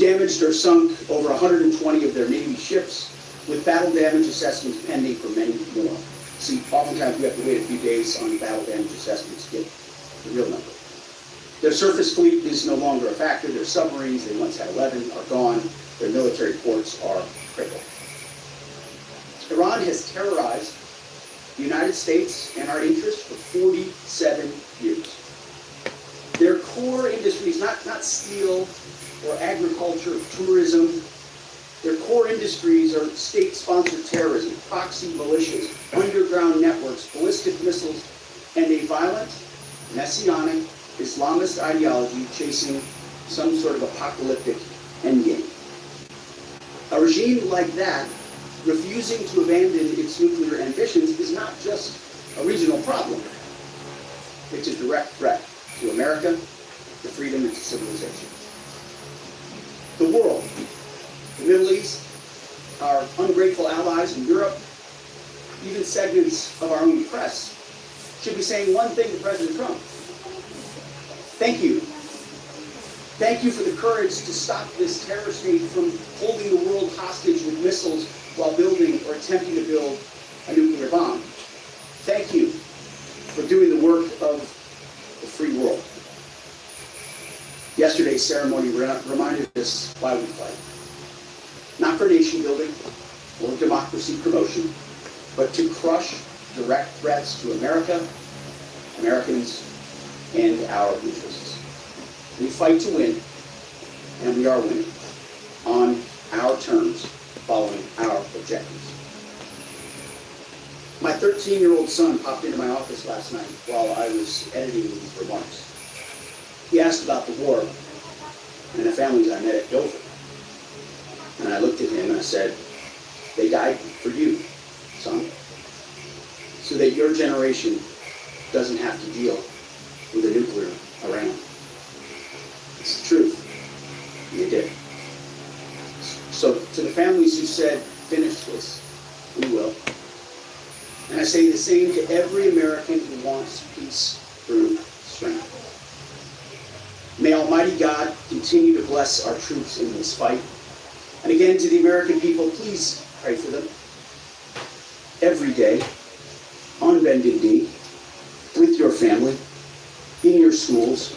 damaged or sunk over 120 of their Navy ships, with battle damage assessments pending for many more. See, oftentimes we have to wait a few days on battle damage assessments to get the real number. Their surface fleet is no longer a factor. Their submarines, they once had 11, are gone. Their military ports are crippled. Iran has terrorized the United States and our interests for 47 years. Their core industries, not steel or agriculture, tourism, their core industries are state-sponsored terrorism, proxy militias, underground networks, ballistic missiles, and a violent, messianic, Islamist ideology chasing some sort of apocalyptic endgame. A regime like that, refusing to abandon its nuclear ambitions, is not just a regional problem. It's a direct threat to America, to freedom, and to civilization. The world, the Middle East, our ungrateful allies in Europe, even segments of our own press, should be saying one thing to President Trump. Thank you. Thank you for the courage to stop this terror state from holding the world hostage with missiles while building or attempting to build a nuclear bomb. Thank you for doing the work of the free world. Yesterday's ceremony reminded us why we fight. Not for nation building or democracy promotion, but to crush direct threats to America, Americans, and our interests. We fight to win, and we are winning on our terms, following our objectives. My 13-year-old son popped into my office last night while I was editing these remarks. He asked about the war and the families I met at Dover. And I looked at him and I said, they died for you, son, so that your generation doesn't have to deal with a nuclear Iran. It's the truth. They did. So to the families who said, finish this, we will. And I say the same to every American who wants peace through strength. May Almighty God continue to bless our troops in this fight. And again, to the American people, please pray for them. Every day, on bended knee, with your family, in your schools,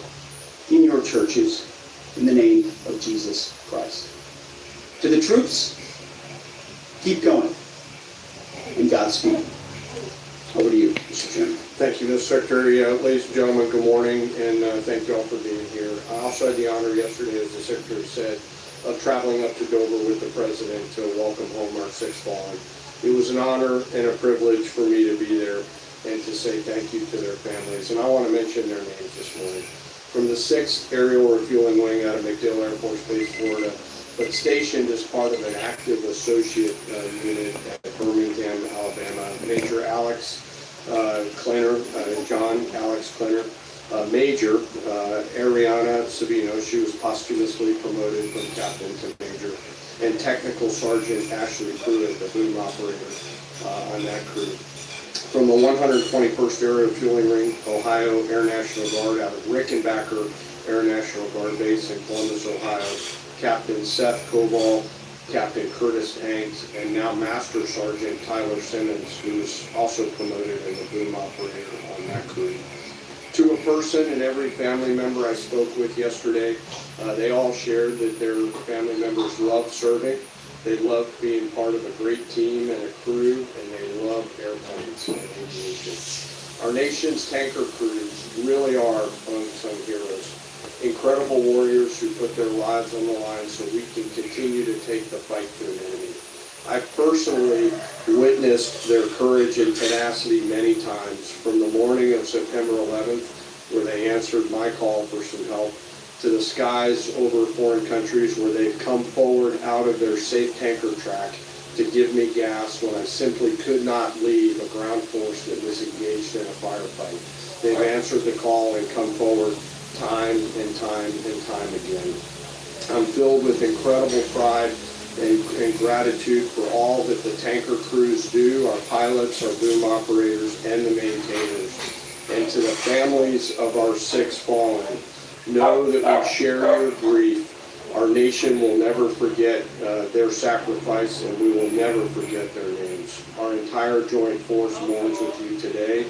in your churches, in the name of Jesus Christ. To the troops, keep going, and Godspeed. Over to you, Mr. Chairman. Thank you, Mr. Secretary. Ladies and gentlemen, good morning, and thank you all for being here. I also had the honor yesterday, as the Secretary said, of traveling up to Dover with the President to welcome home our sixth fallen. It was an honor and a privilege for me to be there and to say thank you to their families. And I want to mention their names this morning. From the 6th Aerial Refueling Wing out of MacDill Air Force Base, Florida, but stationed as part of an active associate unit at Birmingham, Alabama, Major Alex Klenner, John Alex Klenner, Major Ariana Savino, she was posthumously promoted from captain to major, and Technical Sergeant Ashley Pruitt, the boom operator on that crew. From the 121st Aerial Refueling Ring, Ohio Air National Guard out of Rickenbacker Air National Guard Base in Columbus, Ohio, Captain Seth Koval, Captain Curtis Hanks, and now Master Sergeant Tyler Simmons, who was also promoted in the boom operator on that crew. To a person and every family member I spoke with yesterday, they all shared that their family members loved serving, they loved being part of a great team and a crew, and they loved airplanes and aviation. Our nation's tanker crews really are unsung heroes. Incredible warriors who put their lives on the line so we can continue to take the fight to an enemy. I personally witnessed their courage and tenacity many times, from the morning of September 11th, where they answered my call for some help, to the skies over foreign countries where they've come forward out of their safe tanker track to give me gas when I simply could not leave a ground force that was engaged in a firefight. They've answered the call and come forward time and time and time again. I'm filled with incredible pride and gratitude for all that the tanker crews do, our pilots, our boom operators, and the maintainers. And to the families of our six fallen, know that we share your grief. Our Our nation will never forget their sacrifice, and we will never forget their names. Our entire joint force mourns with you today,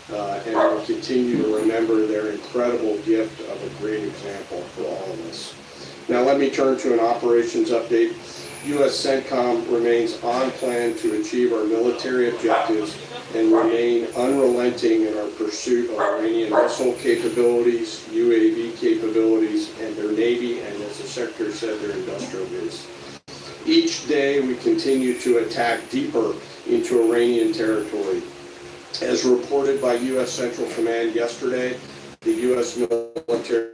and will continue to remember their incredible gift of a great example for all of us. Now let me turn to an operations update. U.S. CENTCOM remains on plan to achieve our military objectives and remain unrelenting in our pursuit of Iranian missile capabilities, UAV capabilities, and their Navy, and as the Secretary said, their industrial base. Each day we continue to attack deeper into Iranian territory. As reported by U.S. Central Command yesterday, the U.S. military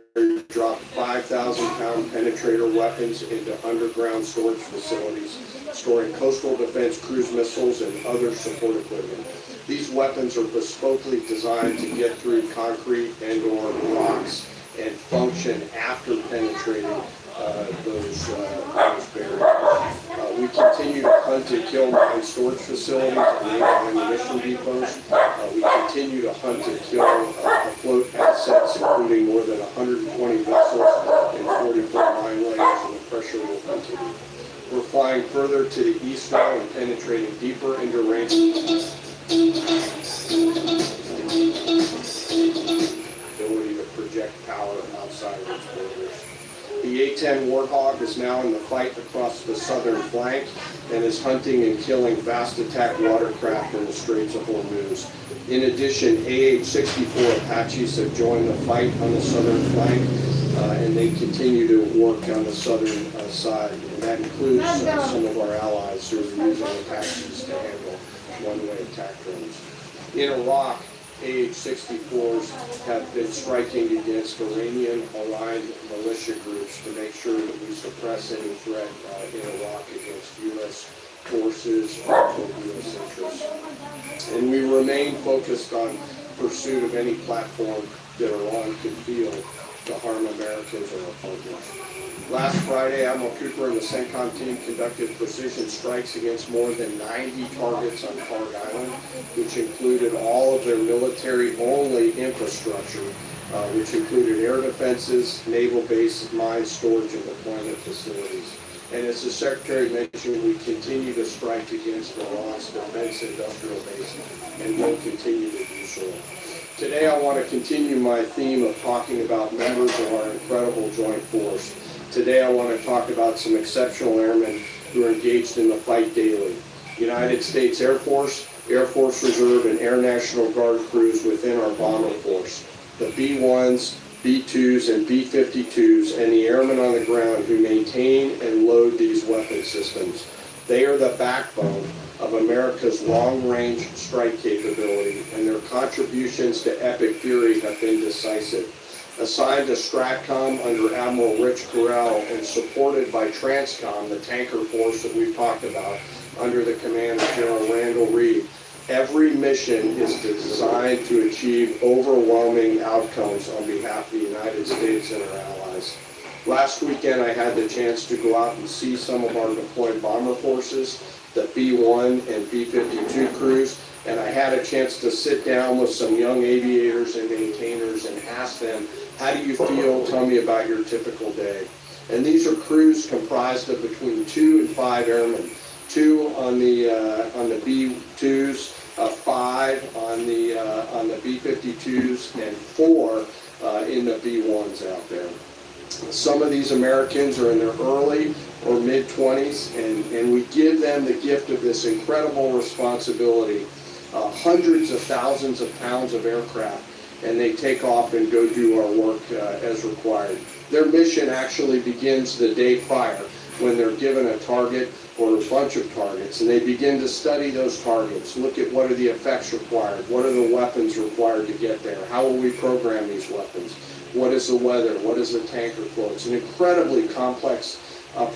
dropped 5,000-pound penetrator weapons into underground storage facilities, storing coastal defense cruise missiles and other support equipment. These weapons are bespokely designed to get through concrete and/or rocks and function after penetrating those barriers. We continue to hunt and kill mine storage facilities and naval ammunition depots. We continue to hunt and kill afloat assets, including more than 120 vessels and 44 mine layers, and the pressure will continue. We're flying further to the east now and penetrating deeper into range. Ability to project power outside of its borders. The A-10 Warthog is now in the fight across the southern flank and is hunting and killing fast attack watercraft in the Straits of Hormuz. In addition, AH-64 Apaches have joined the fight on the southern flank, and they continue to work on the southern side. And that includes some of our allies who are using Apaches to handle one-way attack drones. In Iraq, AH-64s have been striking against Iranian-aligned militia groups to make sure that we suppress any threat in Iraq against U.S. forces or U.S. interests. And we remain focused on pursuit of any platform that Iran could feel to harm Americans or our partners. Last Friday, Admiral Cooper and the CENTCOM team conducted precision strikes against more than 90 targets on Clark Island, which included all of their military-only infrastructure, which included air defenses, naval bases, mine storage, and deployment facilities. And as the Secretary mentioned, we continue to strike against Iran's defense industrial base, and will continue to do so. Today, I want to continue my theme of talking about members of our incredible joint force. Today I want to talk about some exceptional airmen who are engaged in the fight daily. United States Air Force, Air Force Reserve, and Air National Guard crews within our bomber force. The B-1s, B-2s, and B-52s, and the airmen on the ground who maintain and load these weapon systems. They are the backbone of America's long-range strike capability, and their contributions to epic fury have been decisive. Assigned to STRATCOM under Admiral Quirap and supported by TRANSCOM, the tanker force that we've talked about, under the command of General Randall Reed, every mission is designed to achieve overwhelming outcomes on behalf of the United States and our allies. Last weekend, I had the chance to go out and see some of our deployed bomber forces, the B-1 and B-52 crews, and I had a chance to sit down with some young aviators and maintainers and ask them, how do you feel? Tell me about your typical day. And these are crews comprised of between 2 and 5 airmen. 2 on the B-2s, 5 on the B-52s, and 4 in the B-1s out there. Some of these Americans are in their early or mid-20s, and we give them the gift of this incredible responsibility. Hundreds of thousands of pounds of aircraft, and they take off and go do our work as required. Their mission actually begins the day prior when they're given a target or a bunch of targets, and they begin to study those targets, look at what are the effects required, what are the weapons required to get there, how will we program these weapons, what is the weather, what is the tanker flow. It's an incredibly complex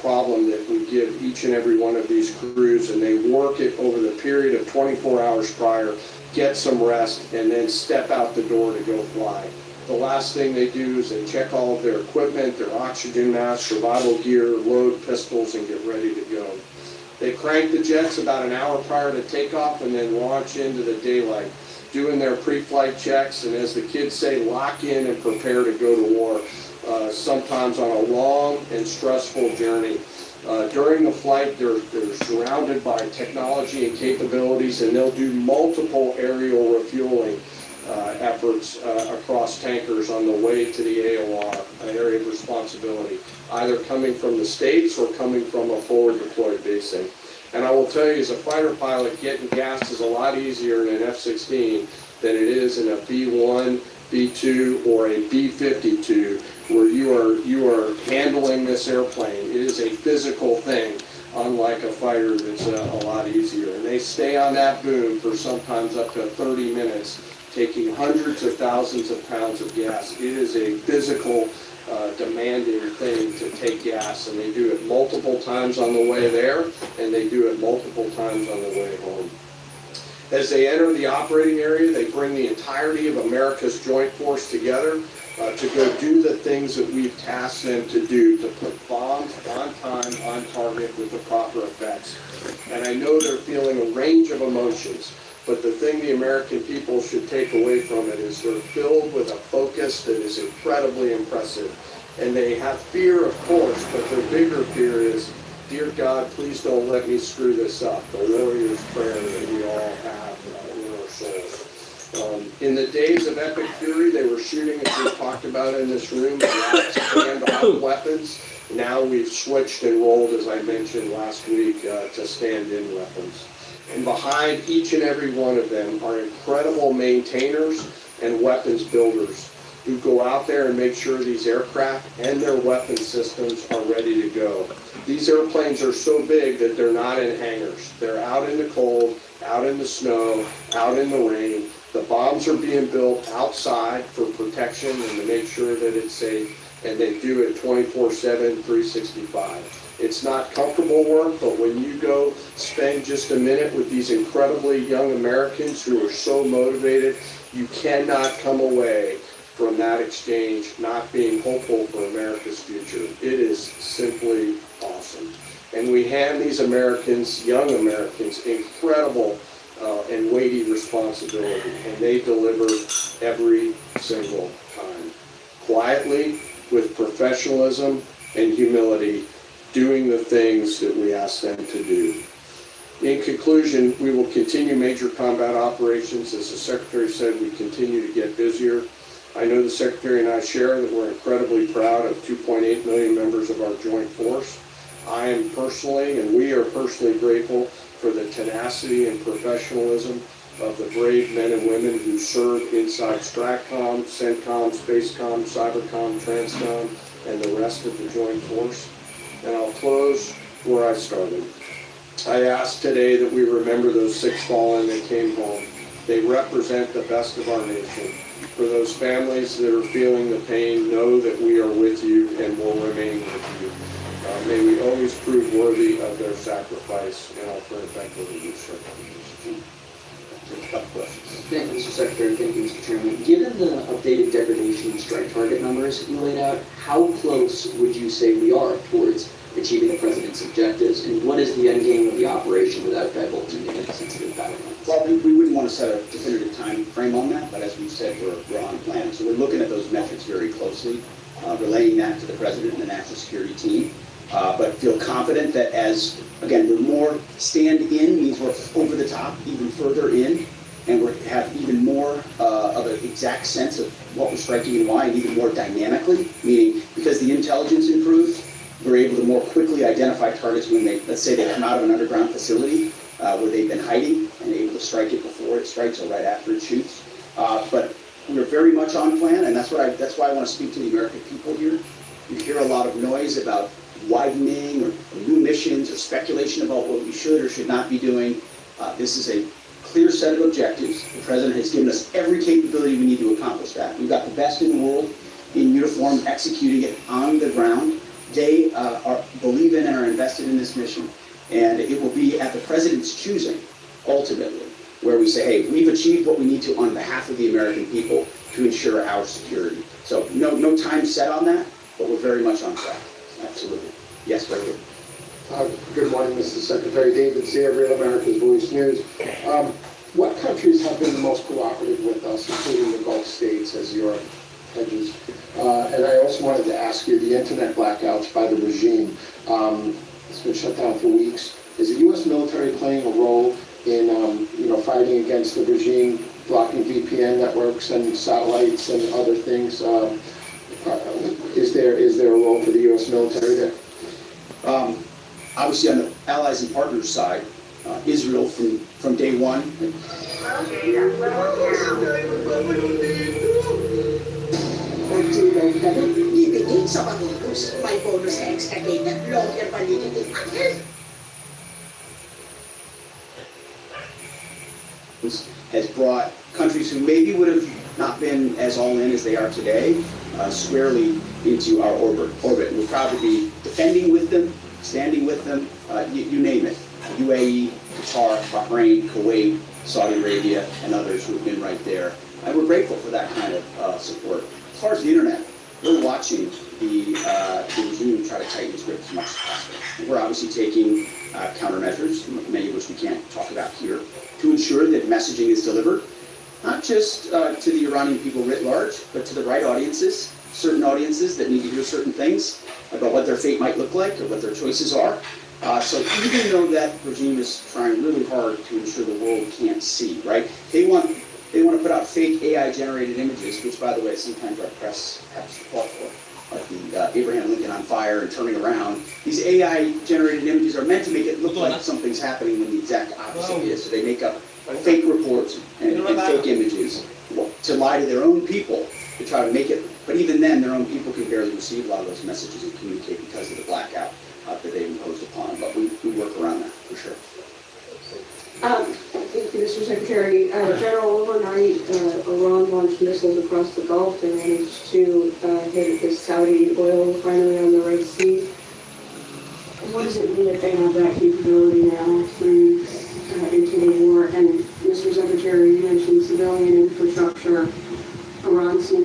problem that we give each and every one of these crews, and they work it over the period of 24 hours prior, get some rest, and then step out the door to go fly. The last thing they do is they check all of their equipment, their oxygen masks, survival gear, load pistols, and get ready to go. They crank the jets about an hour prior to takeoff and then launch into the daylight, doing their pre-flight checks, and as the kids say, lock in and prepare to go to war. sometimes on a long and stressful journey. During the flight, they're surrounded by technology and capabilities, and they'll do multiple aerial refueling efforts across tankers on the way to the AOR, an area of responsibility, either coming from the States or coming from a forward deployed basing. And I will tell you, as a fighter pilot, getting gas is a lot easier in an F-16 than it is in a B-1, B-2, or a B-52, where you are handling this airplane. It is a physical thing, unlike a fighter that's a lot easier. And they stay on that boom for sometimes up to 30 minutes, taking hundreds of thousands of pounds of gas. It is a physical, demanding thing to take gas, and they do it multiple times on the way there, and they do it multiple times on the way home. As they enter the operating area, they bring the entirety of America's Joint Force together to go do the things that we've tasked them to do, to put bombs on time, on target, with the proper effects. And I know they're feeling a range of emotions, but the thing the American people should take away from it is they're filled with a focus that is incredibly impressive. And they have fear, of course, but their bigger fear is, dear God, please don't let me screw this up. The warrior's prayer that we all have in our souls. In the days of epic fury, they were shooting, as we talked about in this room, stand-off weapons. Now we've switched and rolled, as I mentioned last week, to stand-in weapons. And behind each and every one of them are incredible maintainers and weapons builders who go out there and make sure these aircraft and their weapon systems are ready to go. These airplanes are so big that they're not in hangars. They're out in the cold, out in the snow, out in the rain. The bombs are being built outside for protection and to make sure that it's safe, and they do it 24/7, 365. It's not comfortable work, but when you go spend just a minute with these incredibly young Americans who are so motivated, you cannot come away from that exchange not being hopeful for America's future. It is simply awesome. And we hand these Americans, young Americans, incredible and weighty responsibility, and they deliver every single time. Quietly, with professionalism and humility, doing the things that we ask them to do. In conclusion, we will continue major combat operations. As the Secretary said, we continue to get busier. I know the Secretary and I share that we're incredibly proud of 2.8 million members of our Joint Force. I am personally, and we are personally grateful for the tenacity and professionalism of the brave men and women who serve inside STRATCOM, CENTCOM, SPACECOM, CYBERCOM, TRANSCOM, and the rest of the Joint Force. And I'll close where I started. I ask today that we remember those 6 fallen that came home. They represent the best of our nation. For those families that are feeling the pain, know that we are with you and will remain with you. May we always prove worthy of their sacrifice, and I'll turn it back over to you, sir. Thank you, Mr. Secretary. Thank you, Mr. Chairman. Given the updated degradation strike target numbers you laid out, how close would you say we are towards achieving the President's objectives, and what is the end game of the operation without divulging any sensitive battlegrounds? Well, we wouldn't want to set a definitive time frame on that, but as we've said, we're on plan. So we're looking at those metrics very closely, relaying that to the President and the National Security team. But feel confident that as, again, we're more stand-in means we're over the top, even further in, and we have even more of an exact sense of what we're striking and why, and even more dynamically, meaning because the intelligence improved, we're able to more quickly identify targets when they, let's say they come out of an underground facility where they've been hiding, and able to strike it before it strikes or right after it shoots. But we're very much on plan, and that's why I want to speak to the American people here. You hear a lot of noise about widening or new missions or speculation about what we should or should not be doing. This is a clear set of objectives. The President has given us every capability we need to accomplish that. We've got the best in the world in uniform executing it on the ground. They believe in and are invested in this mission. And it will be at the President's choosing, ultimately, where we say, hey, we've achieved what we need to on behalf of the American people to ensure our security. So no time set on that, but we're very much on track. Absolutely. Yes, right here. Good morning, Mr. Secretary. David Sear, Real America's Voice News. What countries have been the most cooperative with us, including the Gulf states, as your Hedges. And I also wanted to ask you, the internet blackouts by the regime, it's been shut down for weeks. Is the U.S. military playing a role in, fighting against the regime, blocking VPN networks and satellites and other things? Is there a role for the U.S. military there? Obviously, on the allies and partners side, Israel from day one. Ibigay sa bonus, may bonus extra kay longer validity. Has brought countries who maybe would have not been as all in as they are today squarely into our orbit. We're proud to be defending with them, standing with them, you name it. UAE, Qatar, Bahrain, Kuwait, Saudi Arabia, and others who have been right there. And we're grateful for that kind of support. As far as the internet, we're watching the regime try to tighten its grip as much as possible. We're obviously taking countermeasures, many of which we can't talk about here, to ensure that messaging is delivered, not just to the Iranian people writ large, but to the right audiences, certain audiences that need to hear certain things about what their fate might look like or what their choices are. So even though that regime is trying really hard to ensure the world can't see, right? They want to put out fake AI-generated images, which, by the way, sometimes our press has support for, like the Abraham Lincoln on fire and turning around. These AI-generated images are meant to make it look like something's happening when the exact opposite is. So they make up fake reports and fake images to lie to their own people to try to make it. But even then, their own people can barely receive a lot of those messages and communicate because of the blackout that they've imposed upon them. But we work around that for sure. Thank you, Mr. Secretary. General, overnight, Iran launched missiles across the Gulf. They managed to hit the Saudi oil refinery on the Red Sea. What does it mean that they have that capability now into the war? And Mr. Secretary, you mentioned civilian infrastructure. Iran seems